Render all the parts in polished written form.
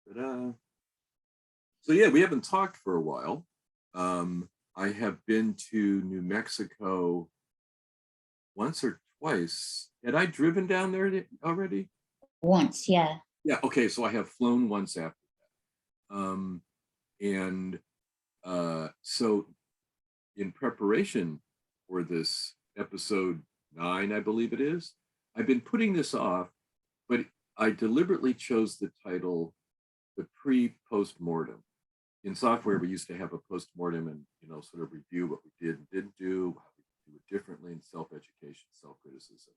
Ta-da. So yeah, we haven't talked for a while. I have been to New Mexico once or twice. Had I driven down there already? Once, yeah. Yeah. Okay. So I have flown once after that. And so in preparation for this episode 9, I believe it is, I've been putting this off, but I deliberately chose the title, the Pre Post Mortem. In software, we used to have a post mortem and sort of review what we did and didn't do, how we could do it differently, in self-education, self-criticism.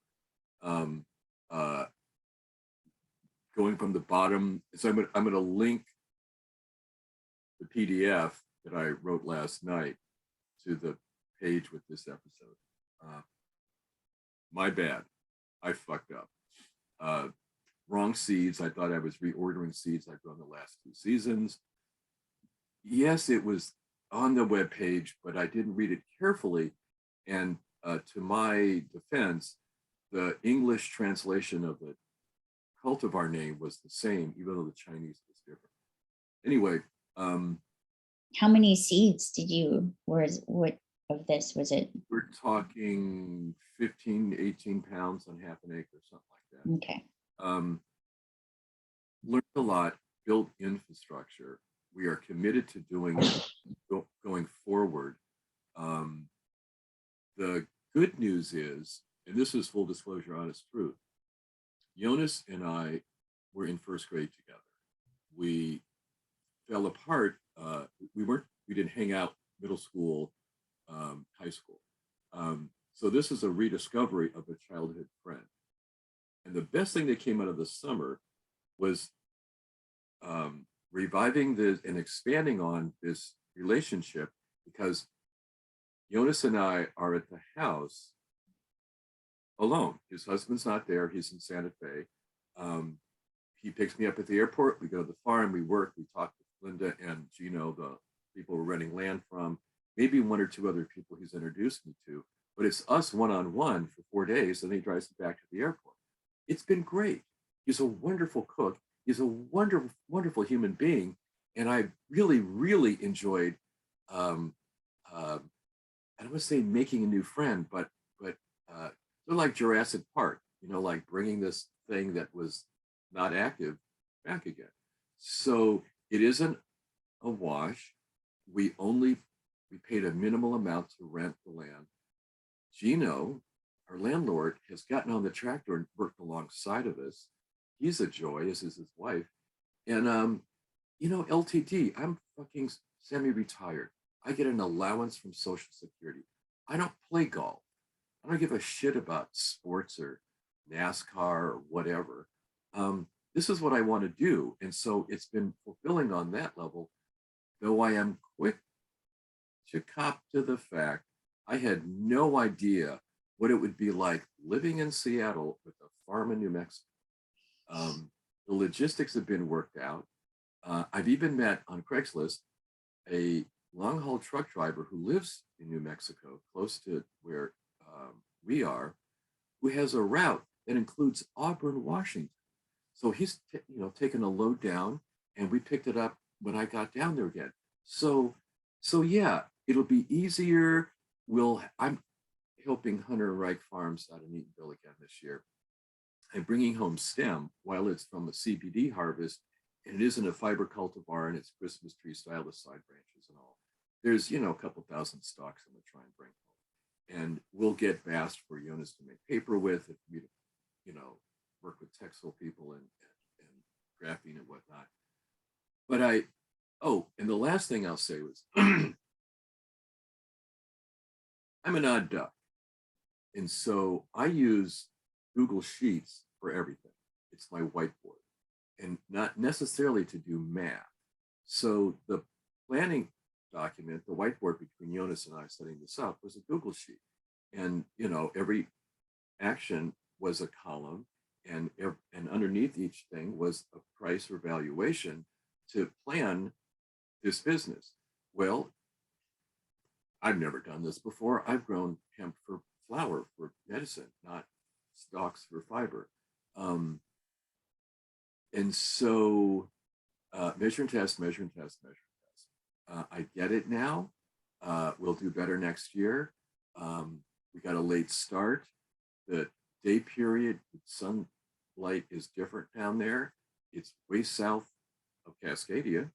Um, uh, Going from the bottom, so I'm going to link the PDF that I wrote last night to the page with this episode. My bad, I fucked up. Wrong seeds. I thought I was reordering seeds I've grown the last 2 seasons. Yes, it was on the web page, but I didn't read it carefully. And to my defense, the English translation of the cultivar name was the same, even though the Chinese was different. Anyway, How many seeds did you, what of this was it? we're talking 15, 18 pounds on half an acre, something like that. Okay. Learned a lot, built infrastructure. We are committed to doing it going forward. The good news is, and this is full disclosure, honest truth, Jonas and I were in first grade together. We fell apart. We didn't hang out middle school, high school. So this is a rediscovery of a childhood friend. And the best thing that came out of the summer was reviving this and expanding on this relationship, because Jonas and I are at the house alone. His husband's not there. He's in Santa Fe. He picks me up at the airport. We go to the farm. We work. We talk with Linda and Gino, the people we're renting land from, maybe 1 or 2 other people he's introduced me to. But it's us one-on-one for 4 days, and then he drives me back to the airport. It's been great. He's a wonderful cook. He's a wonderful, wonderful human being. And I really, really enjoyed, I don't want to say making a new friend, but sort of like Jurassic Park, like bringing this thing that was not active back again. So it isn't a wash. We paid a minimal amount to rent the land. Gino, our landlord, has gotten on the tractor and worked alongside of us. He's a joy, as is his wife. And LTD, I'm fucking semi-retired. I get an allowance from Social Security. I don't play golf. I don't give a shit about sports or NASCAR or whatever. This is what I want to do. And so it's been fulfilling on that level, though I am quick to cop to the fact I had no idea what it would be like living in Seattle with a farm in New Mexico. The logistics have been worked out. I've even met on Craigslist a long haul truck driver who lives in New Mexico, close to where we are, who has a route that includes Auburn, Washington. So he's taken a load down, and we picked it up when I got down there again. So yeah, it'll be easier. I'm helping Hunter and Reich Farms out in Eatonville again this year. I'm bringing home stem while it's from a CBD harvest, and it isn't a fiber cultivar, and it's Christmas tree style with side branches and all. There's a couple thousand stalks I'm gonna try and bring home, and we'll get bast for Jonas to make paper with, if we work with textile people and graphene and whatnot. But and the last thing I'll say was I'm an odd duck. And so I use Google Sheets for everything. It's my whiteboard, and not necessarily to do math. So the planning document, the whiteboard between Jonas and I setting this up, was a Google Sheet. And, every action was a column, and underneath each thing was a price or valuation to plan this business. Well, I've never done this before. I've grown hemp for flower, for medicine, not stalks for fiber. And so Measure and test, measure and test, measure and test. I get it now. We'll do better next year. We got a late start. The day period, sunlight is different down there. It's way south of Cascadia.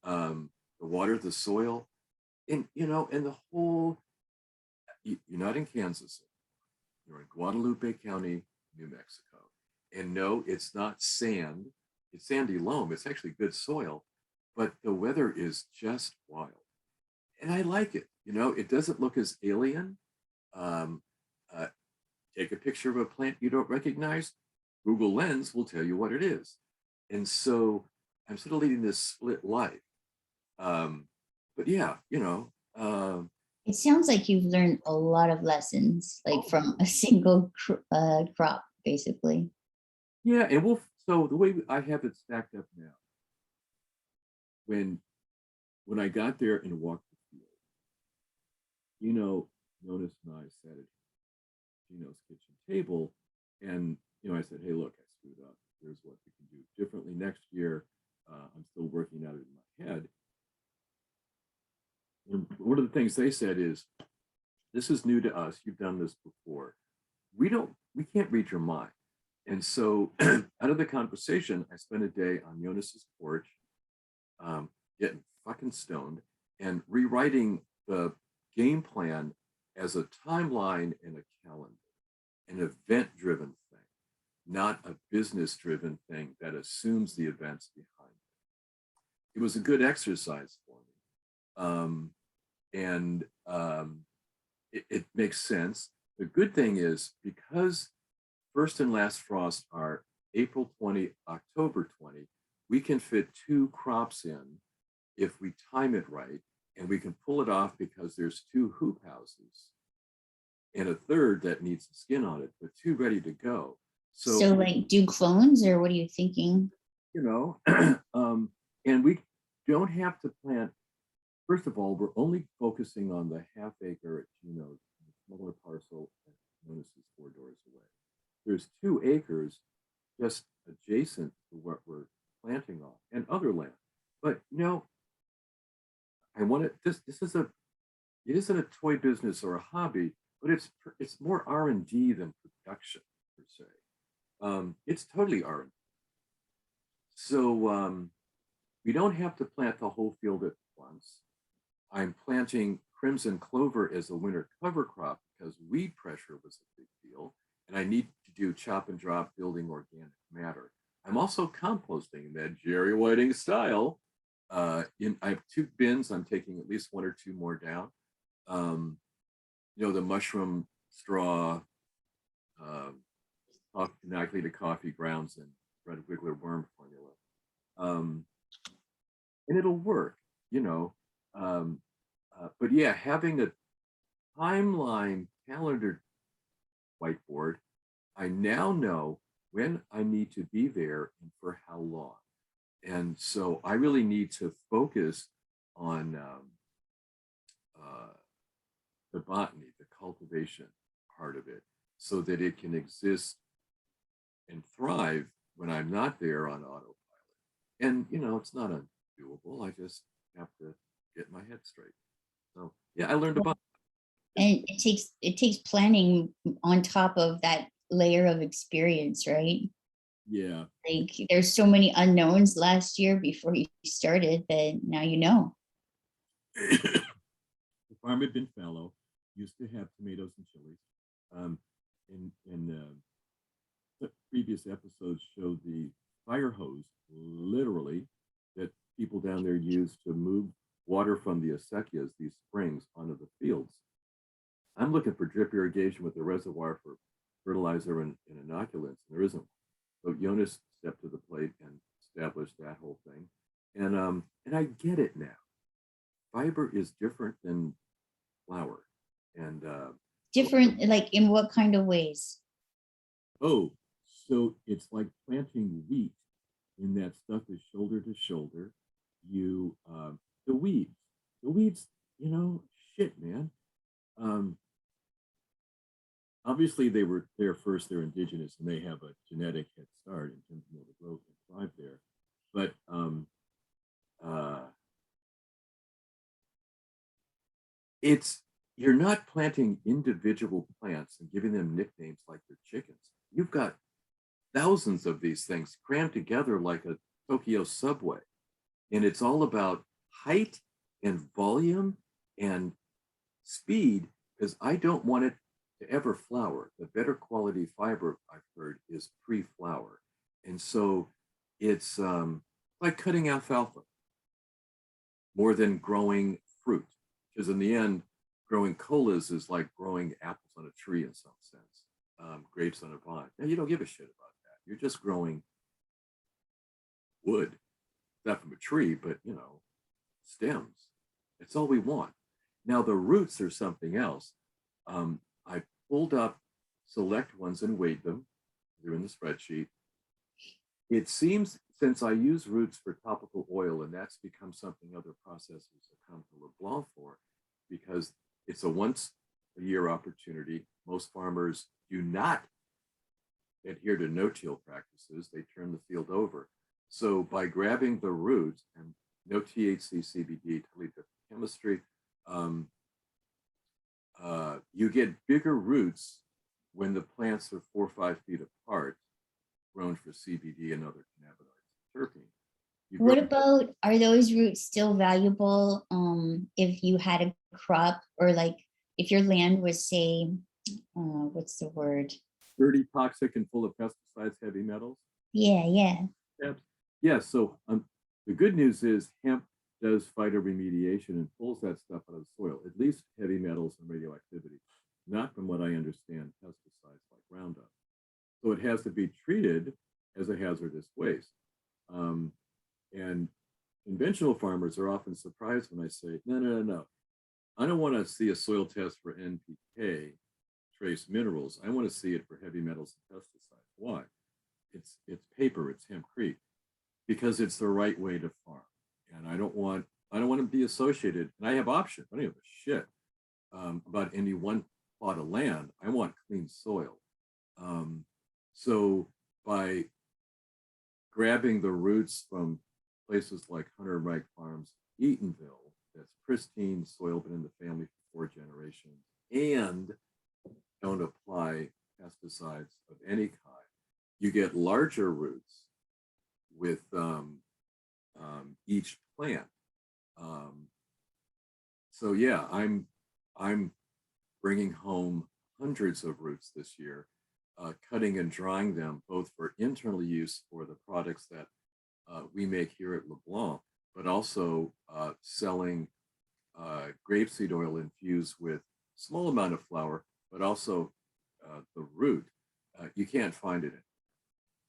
The water, the soil, and and the whole. You're not in Kansas. You're in Guadalupe County, New Mexico. And no, it's not sand. It's sandy loam. It's actually good soil, but the weather is just wild. And I like it. It doesn't look as alien. Um, uh, Take a picture of a plant you don't recognize. Google Lens will tell you what it is. And so I'm sort of leading this split life. But yeah, It sounds like you've learned a lot of lessons, like from a single crop, basically. yeah. And so the way I have it stacked up now, when when I got there and walked the field, Jonas and I sat at Gino's kitchen table, and I said, "Hey, look, I screwed up. Here's what we can do differently next year. I'm still working out it in my head." And one of the things they said is, "This is new to us. You've done this before. We can't read your mind." And so, out of the conversation, I spent a day on Jonas's porch, getting fucking stoned and rewriting the game plan as a timeline and a calendar, an event driven thing, not a business driven thing that assumes the events behind it. It was a good exercise for me. And it makes sense. The good thing is, because first and last frost are April 20, October 20, we can fit 2 crops in if we time it right, and we can pull it off because there's 2 hoop houses and a third that needs a skin on it, but 2 ready to go. So like do clones, or what are you thinking? And we don't have to plant. First of all, we're only focusing on the half acre at Gino's, the smaller parcel that Jonas is 4 doors away. There's 2 acres just adjacent to what we're planting on, and other land. But I want to. This is it isn't a toy business or a hobby, but it's more R&D than production per se. It's totally R&D. So we don't have to plant the whole field at once. I'm planting crimson clover as a winter cover crop because weed pressure was a big deal, and I need to do chop and drop building organic matter. I'm also composting in that Jerry Whiting style. I have 2 bins. I'm taking at least 1 or 2 more down. The mushroom straw, inoculated coffee grounds, and red wiggler worm formula. And it'll work, you know. But yeah, having a timeline calendar whiteboard, I now know when I need to be there and for how long. And so I really need to focus on the botany, the cultivation part of it, so that it can exist and thrive when I'm not there on autopilot. And, it's not undoable. I just have to get my head straight. So, yeah, I learned about. And it takes planning on top of that layer of experience, right? Yeah. Like there's so many unknowns last year before you started that now you know. The farm had been fallow, used to have tomatoes and chilies. And the previous episodes showed the fire hose, literally, that people down there used to move water from the acequias, these springs, onto the fields. I'm looking for drip irrigation with a reservoir for fertilizer and inoculants, and there isn't. So Jonas stepped to the plate and established that whole thing. And I get it now. Fiber is different than flour. And Different, like in what kind of ways? oh, so it's like planting wheat, in that stuff is shoulder to shoulder. You the weeds, shit, man. Um, Obviously they were there first, they're indigenous and they have a genetic head start in terms of the growth and thrive there. But it's, you're not planting individual plants and giving them nicknames like they're chickens. You've got thousands of these things crammed together like a Tokyo subway. And it's all about height and volume and speed, because I don't want it to ever flower. The better quality fiber, I've heard, is pre-flower. And so it's like cutting alfalfa more than growing fruit, because in the end, growing colas is like growing apples on a tree in some sense, grapes on a vine. Now, you don't give a shit about that. You're just growing wood, not from a tree, but stems. That's all we want. Now, the roots are something else. I pulled up select ones and weighed them. They're in the spreadsheet. It seems, since I use roots for topical oil, and that's become something other processors have come to LeBlanc for, because it's a once a year opportunity. Most farmers do not adhere to no-till practices. They turn the field over. So by grabbing the roots, and no THC, CBD, totally different chemistry, you get bigger roots when the plants are 4 or 5 feet apart, grown for CBD and other cannabinoids, terpene. What about, are those roots still valuable if you had a crop, or like if your land was, say, what's the word? Dirty, toxic, and full of pesticides, heavy metals? Yeah. Yeah, so the good news is hemp does phytoremediation and pulls that stuff out of the soil, at least heavy metals and radioactivity, not, from what I understand, pesticides like Roundup. So it has to be treated as a hazardous waste. And conventional farmers are often surprised when I say, no. I don't want to see a soil test for NPK, trace minerals. I want to see it for heavy metals and pesticides. Why? It's paper, it's hempcrete, because it's the right way to farm. And I don't want to be associated, and I have options. I don't give a shit about any one plot of land. I want clean soil. So by grabbing the roots from places like Hunter Reich Farms, Eatonville, that's pristine soil, been in the family for 4 generations, and don't apply pesticides of any kind, you get larger roots with each plant. So yeah, I'm bringing home hundreds of roots this year, cutting and drying them both for internal use for the products that we make here at LeBlanc, but also selling grapeseed oil infused with small amount of flour, but also the root. You can't find it.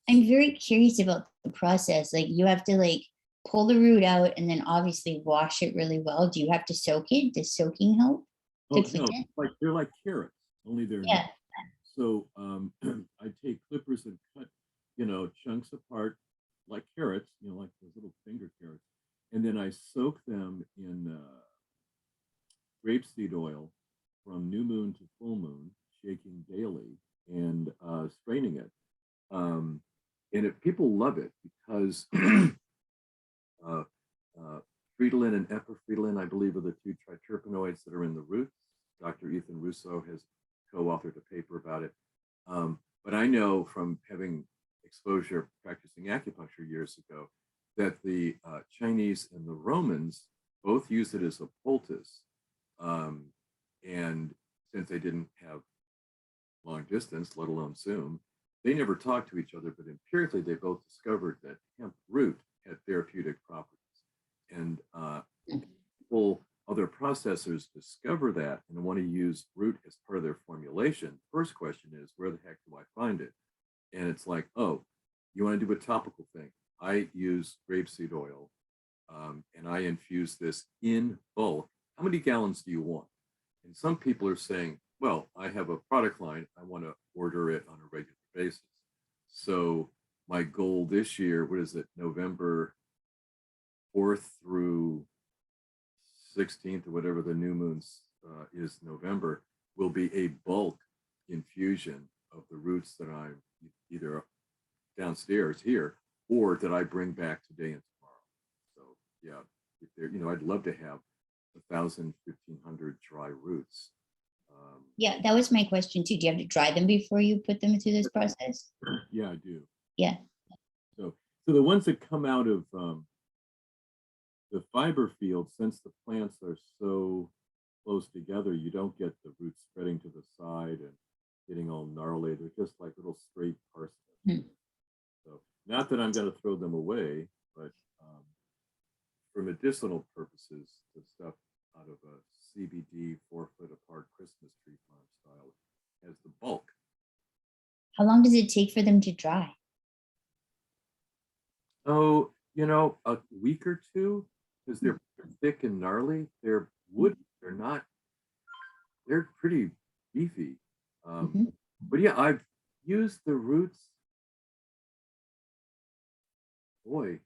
I'm very curious about the process. Like, you have to like pull the root out and then obviously wash it really well. Do you have to soak it? Does soaking help to clean it? Like they're like carrots, only they're Yeah. not. So I take clippers and cut, chunks apart like carrots, like those little finger carrots, and then I soak them in grapeseed oil from new moon to full moon, shaking daily and straining it. And people love it because fridolin and epifridolin, I believe, are the 2 triterpenoids that are in the roots. Dr. Ethan Russo has co-authored a paper about it. But I know from having exposure practicing acupuncture years ago that the Chinese and the Romans both used it as a poultice. And since they didn't have long distance, let alone Zoom, they never talked to each other, but empirically they both discovered that hemp root had therapeutic properties. And other processors discover that and want to use root as part of their formulation. First question is, where the heck do I find it? And it's like, oh, you want to do a topical thing? I use grapeseed oil, and I infuse this in bulk. How many gallons do you want? And some people are saying, well, I have a product line. I want to order it on a regular basis. So my goal this year, what is it, November 4th through 16th, or whatever the new moon is, November, will be a bulk infusion of the roots that I'm either downstairs here or that I bring back today and tomorrow. So yeah, I'd love to have 1,000, 1,500 dry roots. Yeah, that was my question too. Do you have to dry them before you put them through this process? Yeah, I do. Yeah. So the ones that come out of the fiber field, since the plants are so close together, you don't get the roots spreading to the side and getting all gnarly. They're just like little straight parsnips. Hmm. So not that I'm going to throw them away, but for medicinal purposes, the stuff out of a CBD 4-foot apart Christmas tree farm style has the bulk. How long does it take for them to dry? Oh, a week or two, because they're thick and gnarly. They're wood. They're not. They're pretty beefy. Mhm. But yeah, I've used the roots. Boy,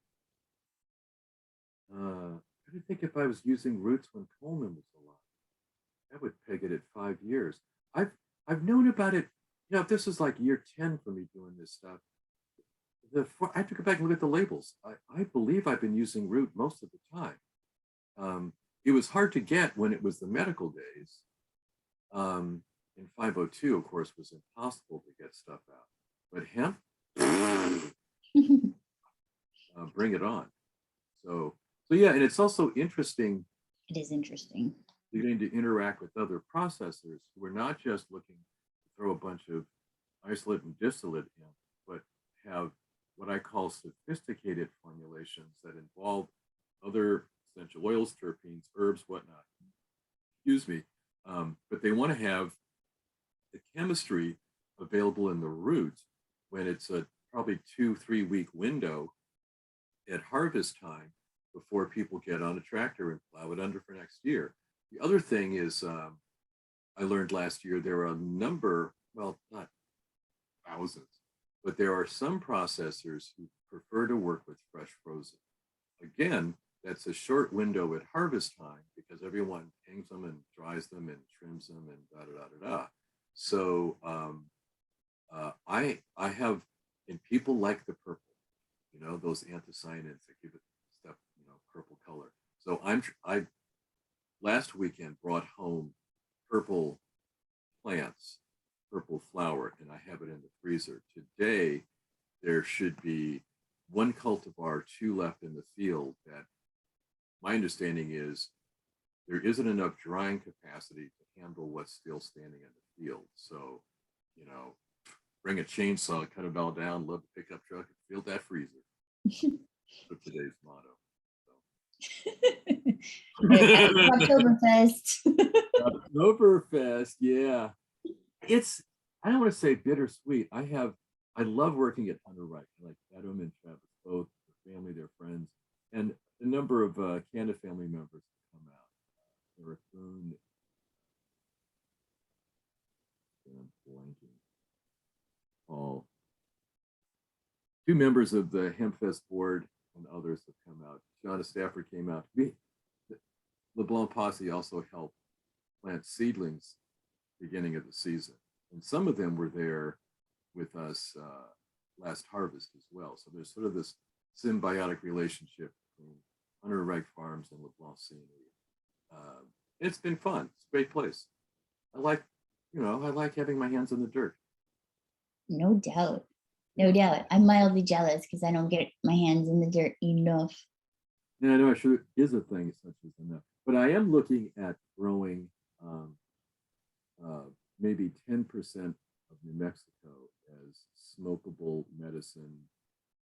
I didn't think if I was using roots when Coleman was alive, that would peg it at 5 years. I've I've known about it. This is like year 10 for me doing this stuff. I have to go back and look at the labels. I believe I've been using root most of the time. It was hard to get when it was the medical days. In 502, of course, was impossible to get stuff out. But hemp, bring it on. So yeah, and it's also interesting. It is interesting. Beginning to interact with other processors who are not just looking to throw a bunch of isolate and distillate in, but have what I call sophisticated formulations that involve other essential oils, terpenes, herbs, whatnot. Excuse me. But they want to have the chemistry available in the root when it's a probably 2-3 week window at harvest time before people get on a tractor and plow it under for next year. The other thing is, I learned last year there are a number, well, not thousands, but there are some processors who prefer to work with fresh frozen. Again, that's a short window at harvest time because everyone hangs them and dries them and trims them and da da da da da. So I have, and people like the purple, those anthocyanins that give it stuff, purple color. So I last weekend brought home purple plants, purple flower, and I have it in the freezer. Today, there should be 1 cultivar, 2 left in the field. That my understanding is there isn't enough drying capacity to handle what's still standing in the field. So, bring a chainsaw, cut it all down, load the pickup truck, and fill that freezer. For today's motto. Oktoberfest. Oktoberfest, yeah. I don't want to say bittersweet. I love working at Hunter Wright. I like Adam and Travis, both their family, their friends, and a number of Canada family members come out. Eric Boone, and I'm blanking. Paul. 2 members of the Hempfest board and others have come out. John Stafford came out. LeBlanc Posse also helped plant seedlings beginning of the season. And some of them were there with us last harvest as well. So there's sort of this symbiotic relationship between Hunter Wright Farms and LeBlanc Scenery. It's been fun. It's a great place. I like having my hands in the dirt. No doubt. No doubt. I'm mildly jealous because I don't get my hands in the dirt enough. Yeah, I know. Sure is a thing such as enough. But I am looking at growing maybe 10% of New Mexico as smokable medicine,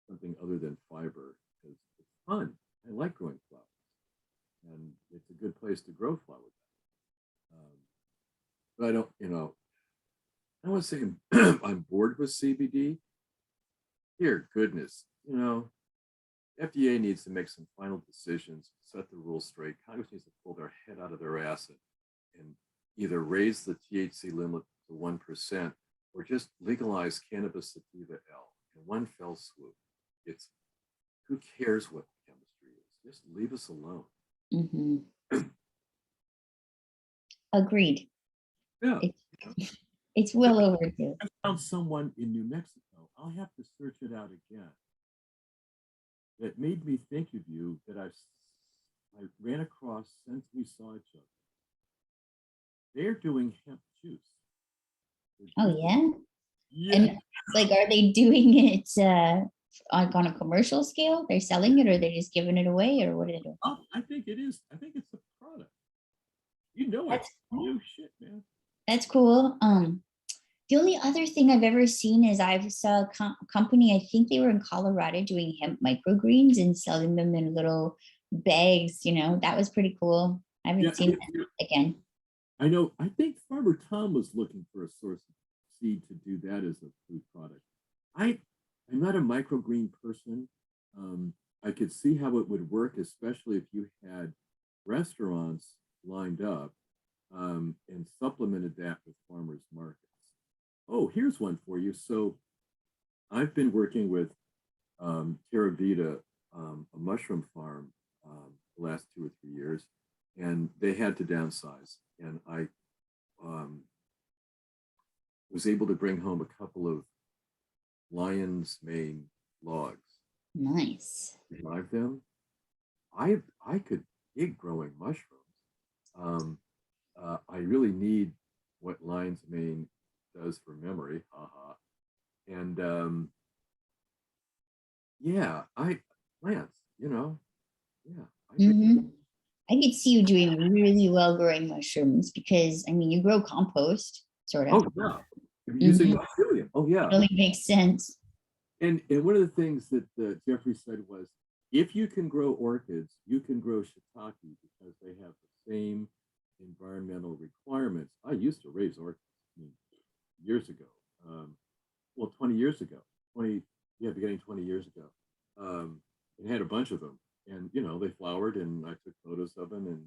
something other than fiber, because it's fun. I like growing flowers, and it's a good place to grow flowers. But I don't want to say I'm bored with CBD. Dear goodness, FDA needs to make some final decisions, set the rules straight. Congress needs to pull their head out of their ass and either raise the THC limit to 1% or just legalize cannabis sativa L in one fell swoop. Who cares what the chemistry is? Just leave us alone. Mm-hmm. Agreed. Yeah. It's well overdue. I found someone in New Mexico. I'll have to search it out again. That made me think of you, that I've I ran across since we saw each other. They're doing hemp juice. Oh yeah. Yeah. And like, are they doing it on a commercial scale? They're selling it, or they're just giving it away, or what are they doing? Oh, I think it is. I think it's a product. You know it. That's You shit, man. that's cool. The only other thing I've ever seen is I saw a company, I think they were in Colorado doing hemp microgreens and selling them in little bags, that was pretty cool. I Yeah, haven't seen that again. I know. I think Farmer Tom was looking for a source of seed to do that as a food product. I, I'm not a microgreen person. I could see how it would work, especially if you had restaurants lined up and supplemented that with farmers markets. Oh, here's one for you. So I've been working with Terra Vita, a mushroom farm, the last 2 or 3 years, and they had to downsize. And I um, was able to bring home a couple of lion's mane logs, Nice. revive them. I could dig growing mushrooms. Um, I really need what lion's mane does for memory, haha. And yeah, I plants, yeah, I think. Hmm. I could see you doing really well growing mushrooms because, I mean, you grow compost, sort of. Oh yeah, using Mhm. mycelium. Oh yeah, Really makes sense. and one of the things that Jeffrey said was, if you can grow orchids, you can grow shiitake because they have the same environmental requirements. I used to raise orchids, I mean, years ago. Well, 20 years ago, 20, yeah, beginning 20 years ago, and had a bunch of them. And, they flowered and I took photos of them. And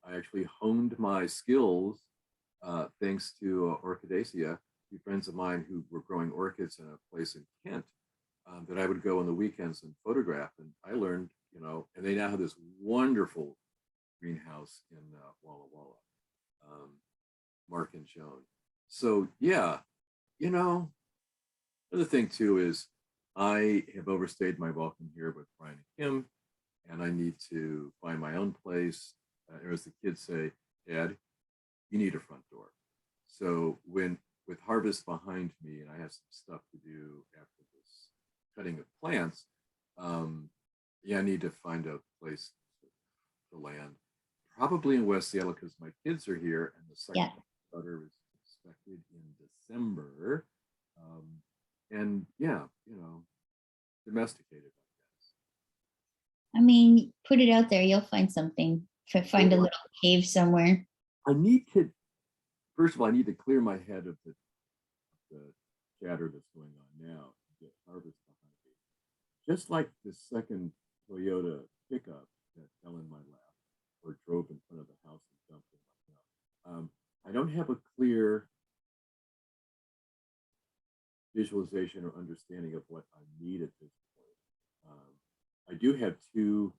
I actually honed my skills thanks to Orchidaceae, two friends of mine who were growing orchids in a place in Kent that I would go on the weekends and photograph. And I learned, and they now have this wonderful greenhouse in Walla Walla, Mark and Joan. So, yeah, you know, another thing too is I have overstayed my welcome here with Brian and Kim, and I need to find my own place. Or as the kids say, Dad, you need a front door. So when with harvest behind me, and I have some stuff to do after this cutting of plants, yeah, I need to find a place to land, probably in West Seattle because my kids are here, and the second Yeah. daughter is expected in December. Um, and yeah, domesticated, I mean, put it out there, you'll find something. I Find a guess. little cave somewhere. I need to, first of all, I need to clear my head of the chatter that's going on now and get harvest behind me. Just like the second Toyota pickup that fell in my lap or drove in front of the house and dumped in my lap. I don't have a clear visualization or understanding of what I need at this point. I do have two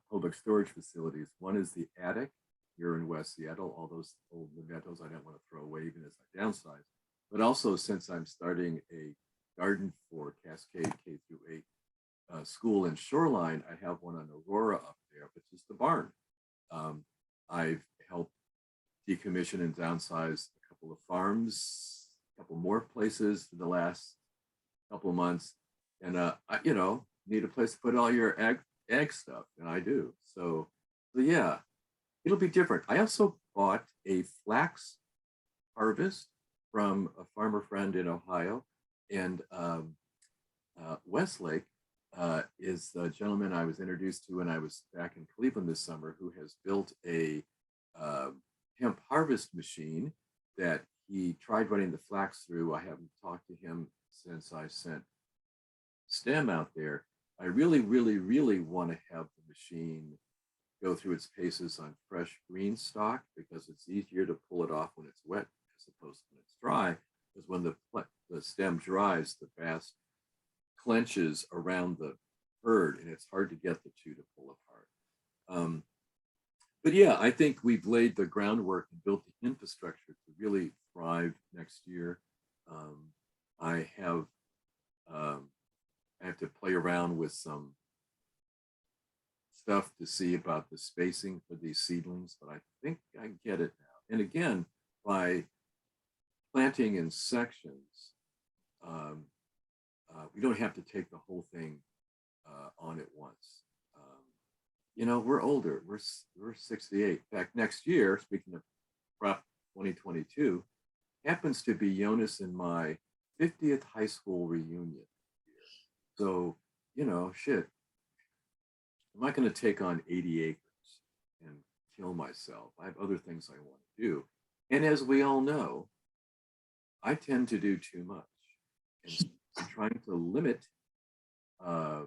public storage facilities. One is the attic here in West Seattle, all those old mementos I don't want to throw away even as I downsize. But also, since I'm starting a garden for Cascade K through 8 school in Shoreline, I have one on Aurora up there, which is the barn. I've helped decommission and downsize a couple of farms, a couple more places in the last couple of months, and need a place to put all your egg stuff, and I do. So yeah, it'll be different. I also bought a flax harvest from a farmer friend in Ohio, and Westlake is the gentleman I was introduced to when I was back in Cleveland this summer, who has built a uh, hemp harvest machine that he tried running the flax through. I haven't talked to him since I sent stem out there. I really, really, really want to have the machine go through its paces on fresh green stock because it's easier to pull it off when it's wet as opposed to when it's dry. Because when the stem dries, the bast clenches around the herd, and it's hard to get the two to pull apart. But yeah, I think we've laid the groundwork and built the infrastructure to really thrive next year. Um, I have I have to play around with some stuff to see about the spacing for these seedlings, but I think I get it now. And again, by planting in sections, um, we don't have to take the whole thing on at once. We're older. We're 68. In fact, next year, speaking of Prop 2022, happens to be Jonas and my 50th high school reunion. So, shit, I'm not going to take on 80 acres and kill myself. I have other things I want to do. And as we all know, I tend to do too much. And so I'm trying to limit uh,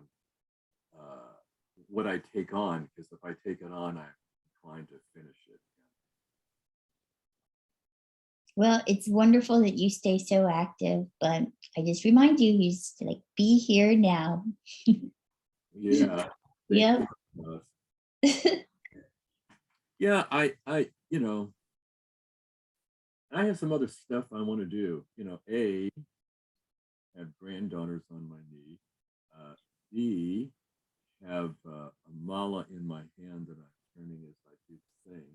what I take on, because if I take it on, I'm inclined to finish it. Well, it's wonderful that you stay so active, but I just remind you, you just like be here now. Yeah. Yep. Yeah, I have some other stuff I want to do. A, have granddaughters on my knee. B, have a mala in my hand that I'm turning as I do the thing,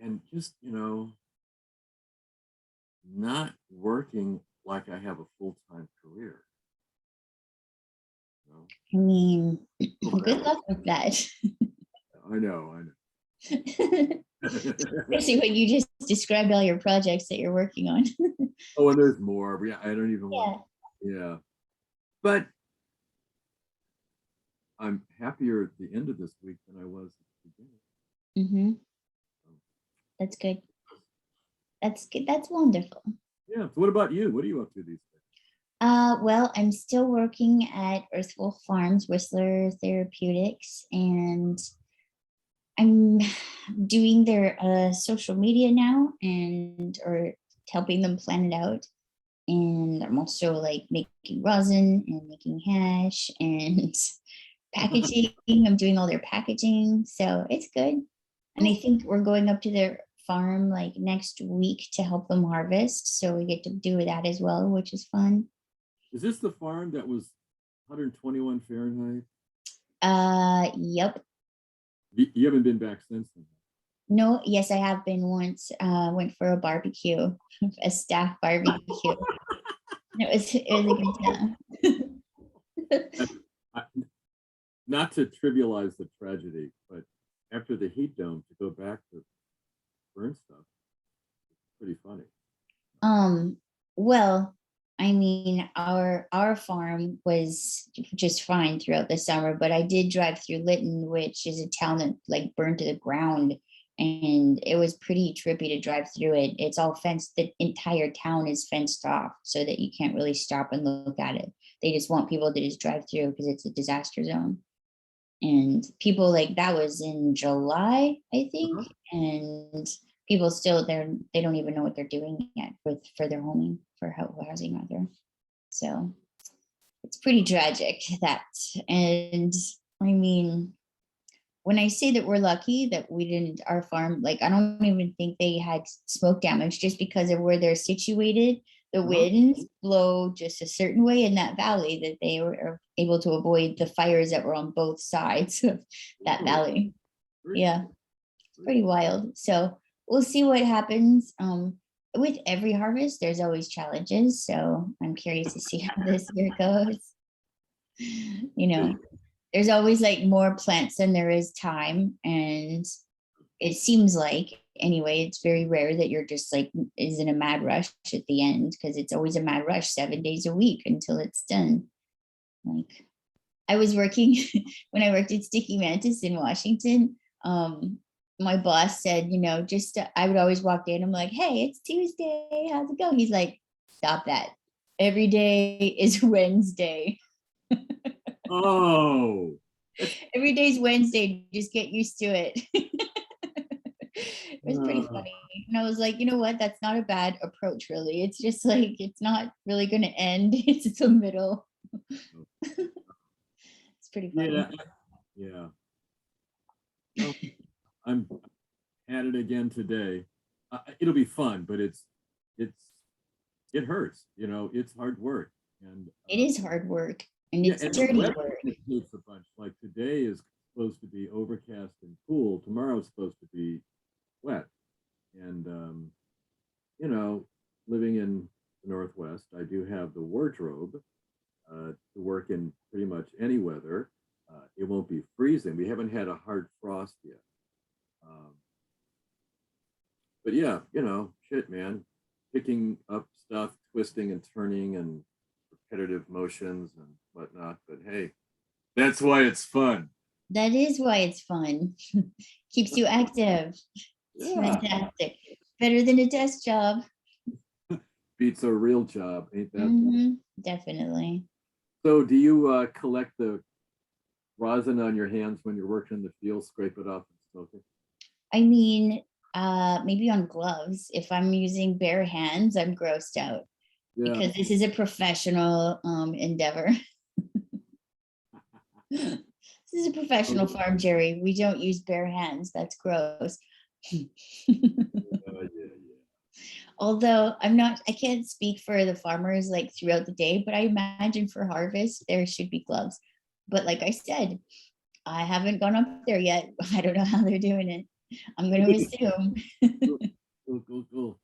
and just not working like I have a full-time career. I mean, Oh, good luck with that. I know. Especially when you just described all your projects that you're working on. Oh, and there's more. Yeah, I don't even Yeah. want. Yeah, but I'm happier at the end of this week than I was at the beginning. That's good. That's good. That's wonderful. Yeah. So what about you? What are you up to these days? Well, I'm still working at Earthwolf Farms, Whistler Therapeutics, and I'm doing their social media now or helping them plan it out. And I'm also like making rosin and making hash and packaging. I'm doing all their packaging. So it's good. And I think we're going up to their farm like next week to help them harvest. So we get to do that as well, which is fun. Is this the farm that was 121 Fahrenheit? Yep. You haven't been back since then? No, yes, I have been once. Went for a barbecue, a staff barbecue. It was a good time. Not to trivialize the tragedy, but after the heat dome, to go back to burn stuff, it's pretty funny. Well, I mean, our farm was just fine throughout the summer, but I did drive through Lytton, which is a town that like burned to the ground, and it was pretty trippy to drive through it. It's all fenced, the entire town is fenced off so that you can't really stop and look at it. They just want people to just drive through because it's a disaster zone. And people like that was in July, I think, and people still they don't even know what they're doing yet for their homing, for housing rather. So it's pretty tragic that. And I mean, when I say that we're lucky that we didn't, our farm, like I don't even think they had smoke damage just because of where they're situated. The winds blow just a certain way in that valley that they were able to avoid the fires that were on both sides of that valley. Yeah, it's pretty wild. So we'll see what happens. With every harvest, there's always challenges. So I'm curious to see how this year goes. There's always like more plants than there is time. And it seems like anyway, it's very rare that you're just like is in a mad rush at the end, because it's always a mad rush 7 days a week until it's done. Like I was working when I worked at Sticky Mantis in Washington. My boss said, I would always walk in. I'm like, hey, it's Tuesday. How's it going? He's like, stop that. Every day is Wednesday. Oh. Every day's Wednesday. Just get used to it. It was pretty funny. And I was like, you know what? That's not a bad approach, really. It's just like, it's not really going to end. It's the middle. It's pretty funny. Yeah. Well, I'm at it again today. It'll be fun, but it hurts. It's hard work. And it is hard work. And Yeah, it's and the dirty weather work. dictates a bunch. Like today is supposed to be overcast and cool. Tomorrow's supposed to be wet. And you know, living in the Northwest, I do have the wardrobe to work in pretty much any weather. It won't be freezing. We haven't had a hard frost yet. Um, but yeah, you know, shit, man, picking up stuff, twisting and turning and repetitive motions and whatnot. But hey, that's why it's fun. That is why it's fun. Keeps you active. It's Yeah, fantastic. Better than a desk job. beats a real job, ain't that? Definitely. So, do you collect the rosin on your hands when you're working in the field, scrape it off and smoke it? I mean, maybe on gloves. If I'm using bare hands, I'm grossed out Yeah. because this is a professional endeavor. This is a professional farm, Jerry. We don't use bare hands. That's gross. Yeah. Although I can't speak for the farmers like throughout the day, but I imagine for harvest, there should be gloves. But like I said, I haven't gone up there yet. I don't know how they're doing it. I'm going to assume. Cool.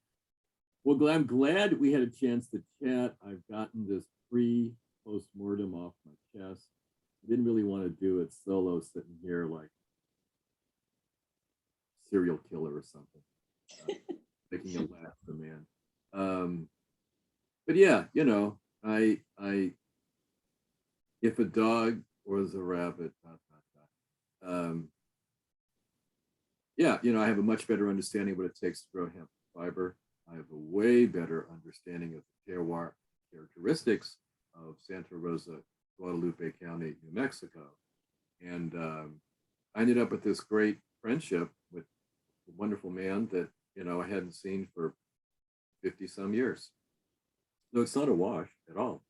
Well, I'm glad we had a chance to chat. I've gotten this pre post mortem off my chest. I didn't really want to do it solo, sitting here like serial killer or something, making a laugh the man. But yeah, you know, if a dog was a rabbit, yeah, you know, I have a much better understanding of what it takes to grow hemp fiber. I have a way better understanding of the terroir characteristics of Santa Rosa, Guadalupe County, New Mexico. And I ended up with this great friendship with a wonderful man that, you know, I hadn't seen for 50 some years. No, it's not a wash at all.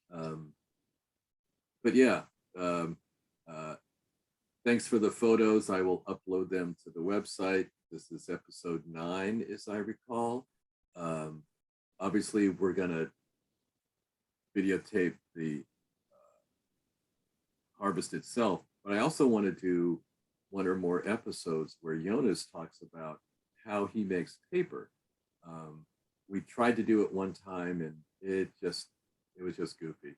But yeah, um, uh, thanks for the photos. I will upload them to the website. This is episode 9, as I recall. Obviously, we're going to videotape the harvest itself, but I also want to do one or more episodes where Jonas talks about how he makes paper. We tried to do it one time and it was just goofy.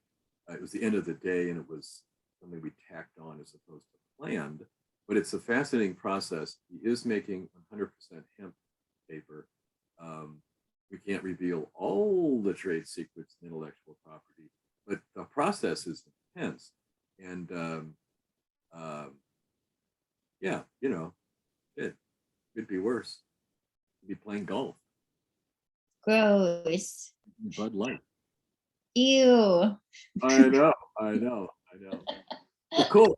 It was the end of the day and it was something we tacked on as opposed to planned, but it's a fascinating process. He is making 100% hemp paper. We can't reveal all the trade secrets and intellectual property, but the process is intense. And yeah, you know, it could be worse. Could be playing golf. Gross. Bud Light. Ew. I know. Well, cool.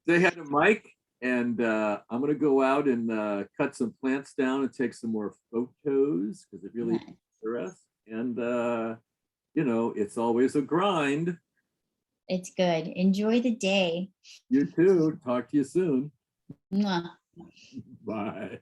They had a mic, and I'm gonna go out and cut some plants down and take some more photos because it really interests. And you know, it's always a grind. It's good. Enjoy the day. You too. Talk to you soon. Mwah. Bye.